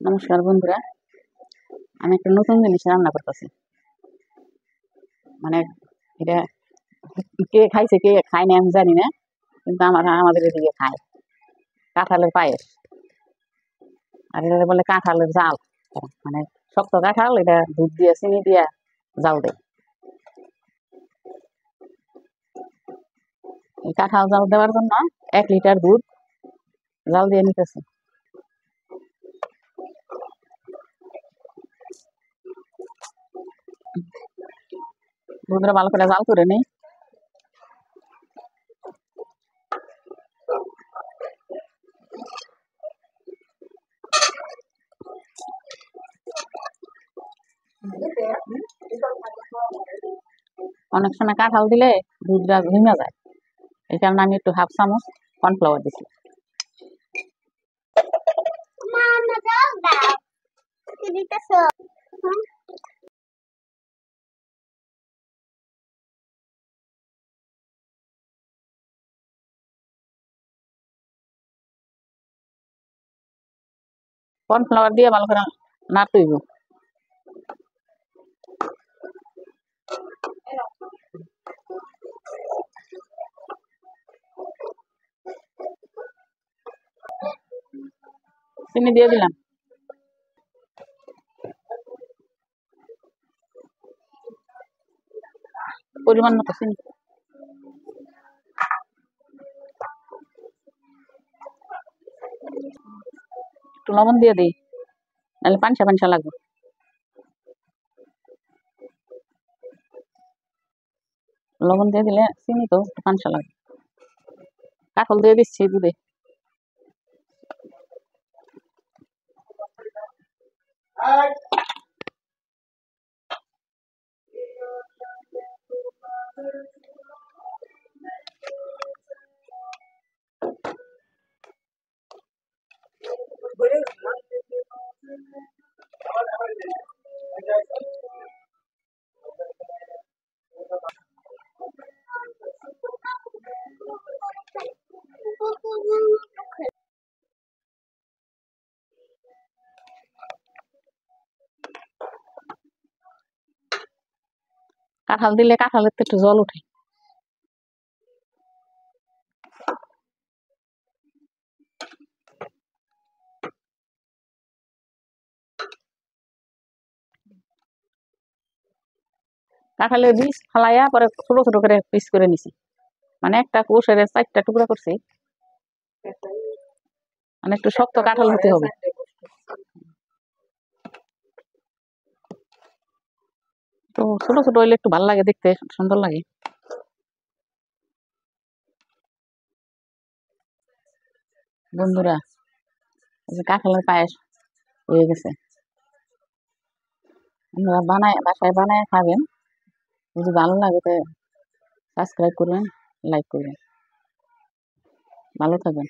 নমস্কার বন্ধুরা, আমি একটা নতুন জিনিস রান্না করতেছি। মানে এটা কে খাইছে কে খায় না আমি জানি না, কিন্তু আমাদের এদিকে খায় কাঁঠালের পায়েস। আর এটা বলে কাঁঠালের জাল। মানে শক্ত কাঁঠাল, এটা দুধ দিয়ে চিনি দিয়া জাল দেয়। এই কাঁঠাল জাল দেওয়ার জন্য 1 লিটার দুধ জাল দিয়ে নিতেছি। দুধটা ভালো করে জাল করে নেই। অনেক সময় কাঁঠাল দিলে দুধটা ভেঙে যায়, এই কারণে আমি একটু 1/2 চামচ কর্নফ্লাওয়ার দিচ্ছি। কর্নফ্লাওয়ার দিয়ে ভালো করে নাড়তে হইব। চিনি দিয়ে দিলাম, পরিমাণ মতো চিনি। একটু লবণ দিয়ে দিই, নাহলে পানসা পানসা লাগবে। লবণ দিয়ে দিলে চিনি তো একটু পানসা লাগে। কাঁঠাল দিয়ে দিচ্ছি দুধে। কাঁঠাল দিলে কাঁঠালের তো একটু জল উঠে। কাঁঠালের বীজ ফালাইয়া পরে ছোট ছোট করে পিস করে নিছি। মানে একটা কোষের 4টা টুকরা করছি। মানে একটু শক্ত কাঁঠাল হতে হবে। তো ছোট ছোট হইলে একটু ভালো লাগে, দেখতে সুন্দর লাগে। বন্ধুরা, এই যে কাঁঠালের পায়েস হয়ে গেছে। আপনারা বাসায় বানায় খাবেন। যদি ভালো লাগে তো সাবস্ক্রাইব করবেন, লাইক করবেন। ভালো থাকবেন।